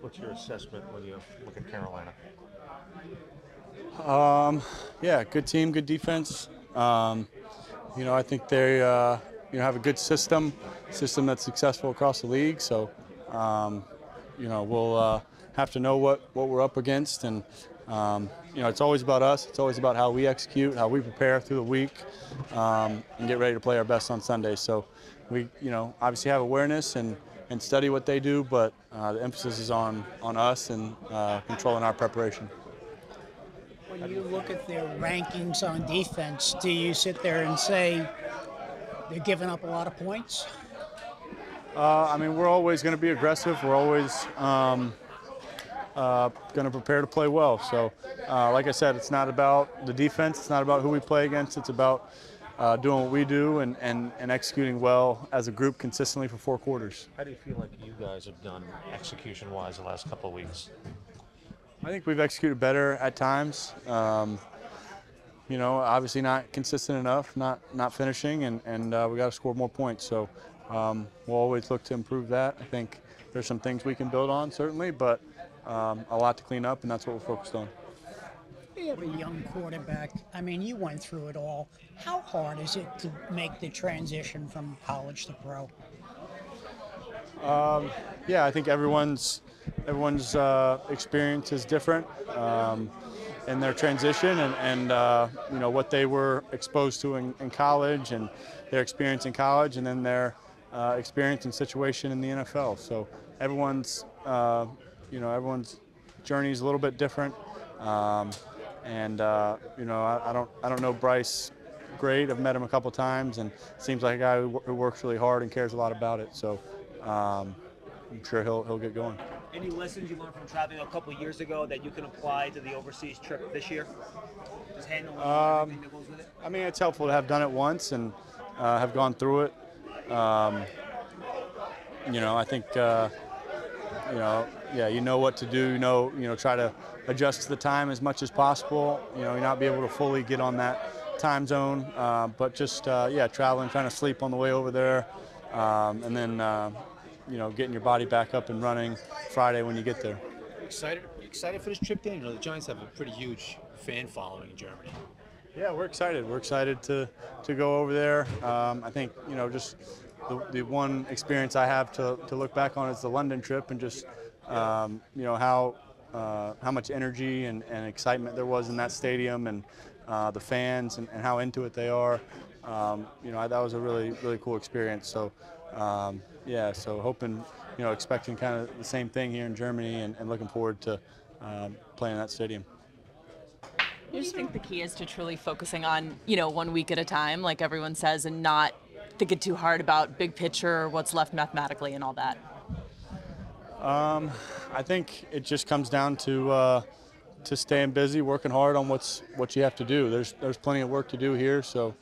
What's your assessment when you look at Carolina? Yeah, good team, good defense. I think they have a good system that's successful across the league. So, we'll have to know what we're up against, and it's always about us. It's always about how we execute, how we prepare through the week, and get ready to play our best on Sunday. So, we obviously have awareness and study what they do, but the emphasis is on us and controlling our preparation. When you look at their rankings on defense, do you sit there and say they're giving up a lot of points? We're always going to be aggressive. We're always going to prepare to play well. So, like I said, it's not about the defense. It's not about who we play against. It's about doing what we do and executing well as a group consistently for 4 quarters. How do you feel like you guys have done execution-wise the last couple of weeks? I think we've executed better at times. Obviously not consistent enough, not finishing, and we got to score more points. So we'll always look to improve that. I think there's some things we can build on, certainly, but a lot to clean up, and that's what we're focused on. You have a young quarterback. I mean, you went through it all. How hard is it to make the transition from college to pro? Yeah, I think everyone's experience is different in their transition, and what they were exposed to in college, and their experience in college, and then their experience and situation in the NFL. So everyone's journey is a little bit different. I don't know Bryce great. I've met him a couple times, and seems like a guy who works really hard and cares a lot about it. So I'm sure he'll get going. Any lessons you learned from traveling a couple of years ago that you can apply to the overseas trip this year? Just handling everything that goes with it? It's helpful to have done it once and have gone through it. I think, you know what to do, try to adjust to the time as much as possible. You're not be able to fully get on that time zone, but just, traveling, trying to sleep on the way over there, and then, getting your body back up and running Friday when you get there. Excited for this trip, Dan? The Giants have a pretty huge fan following in Germany. Yeah, we're excited. We're excited to go over there. I think, just the one experience I have to look back on is the London trip, and just, how much energy and excitement there was in that stadium, and the fans and how into it they are. That was a really, really cool experience. So, so hoping, expecting kind of the same thing here in Germany, and looking forward to playing in that stadium. I just think the key is to truly focusing on, 1 week at a time, like everyone says, and not thinking too hard about big picture, what's left mathematically and all that. I think it just comes down to staying busy, working hard on what you have to do. There's plenty of work to do here, so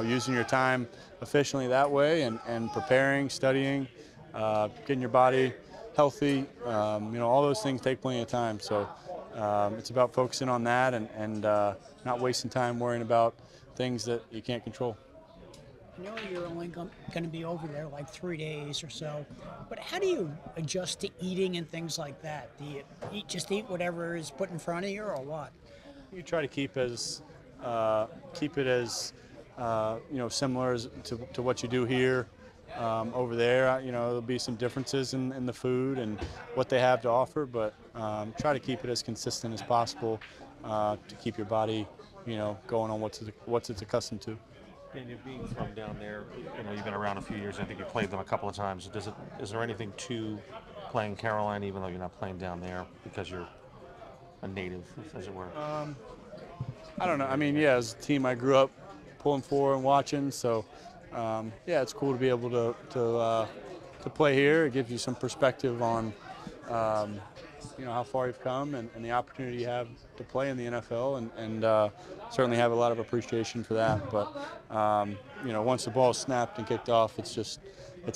using your time efficiently that way, and preparing, studying, getting your body healthy, all those things take plenty of time. So it's about focusing on that, and not wasting time worrying about things that you can't control. I know you're only going to be over there like 3 days or so, but how do you adjust to eating and things like that? Do you just eat whatever is put in front of you, or what? You try to keep it as similar to what you do here. Over there, there'll be some differences in the food and what they have to offer, but try to keep it as consistent as possible to keep your body, going on what's it's accustomed to. And you being from down there, you've been around a few years. I think you played them a couple of times. Is there anything to playing Carolina, even though you're not playing down there, because you're a native, as it were? I don't know. As a team, I grew up pulling for and watching, so it's cool to be able to play here. It gives you some perspective on how far you've come, and the opportunity you have to play in the NFL, and certainly have a lot of appreciation for that. But once the ball's snapped and kicked off, it's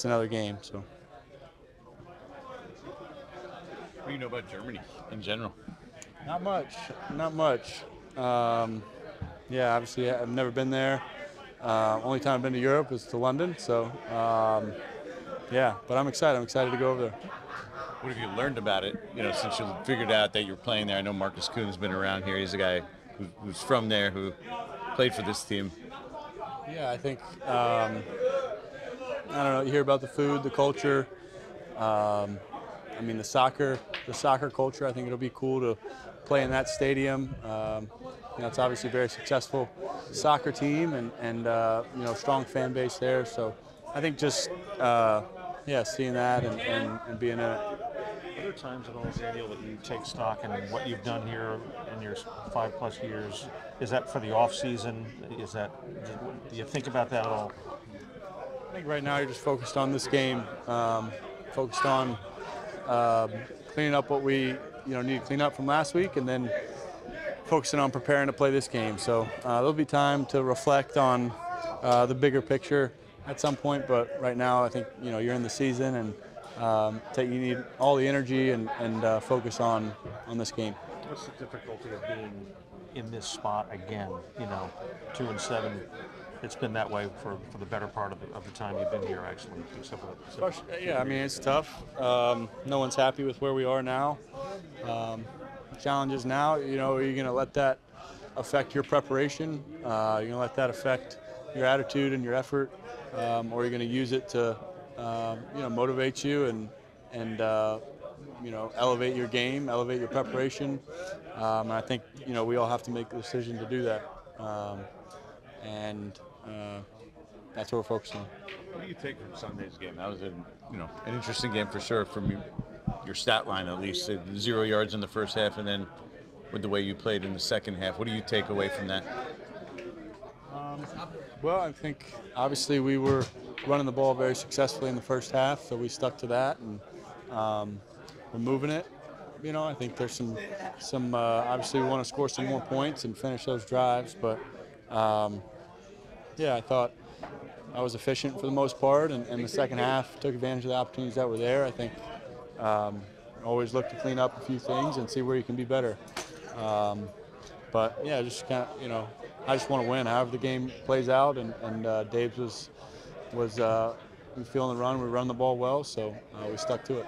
another game. So. What do you know about Germany in general? Not much. Obviously I've never been there. Only time I've been to Europe is to London. So, but I'm excited. I'm excited to go over there. What have you learned about it, since you figured out that you're playing there? I know Marcus Kuhn's been around here. He's a guy who's from there, who played for this team. Yeah, I think, I don't know, you hear about the food, the culture. I mean, the soccer culture, I think it'll be cool to play in that stadium. It's obviously a very successful soccer team and strong fan base there. So I think just, seeing that and being in it. Are there times at all, Daniel, that you take stock in what you've done here in your 5+ years? Is that for the off season? Do you think about that at all? I think right now you're just focused on this game, focused on cleaning up what we need to clean up from last week, and then focusing on preparing to play this game. So there'll be time to reflect on the bigger picture at some point, but right now I think you're in the season, and you need all the energy and focus on this game. What's the difficulty of being in this spot again? 2-7. It's been that way for the better part of the time you've been here, actually. Yeah, I mean, it's tough. No one's happy with where we are now. Challenges now, are you going to let that affect your preparation? You're going to let that affect your attitude and your effort, or are you going to use it to, motivate you and elevate your game, elevate your preparation? And I think, we all have to make the decision to do that. That's what we're focusing on. What do you take from Sunday's game? That was an interesting game for sure, from your stat line at least. 0 yards in the first half, and then with the way you played in the second half. What do you take away from that? Well, I think obviously we were running the ball very successfully in the first half, so we stuck to that, and we're moving it. I think there's some obviously we want to score some more points and finish those drives, but I thought I was efficient for the most part, and the second half took advantage of the opportunities that were there. I think always look to clean up a few things and see where you can be better. Just kind of, I just want to win however the game plays out, and Dave's was feeling the run. We run the ball well, so we stuck to it.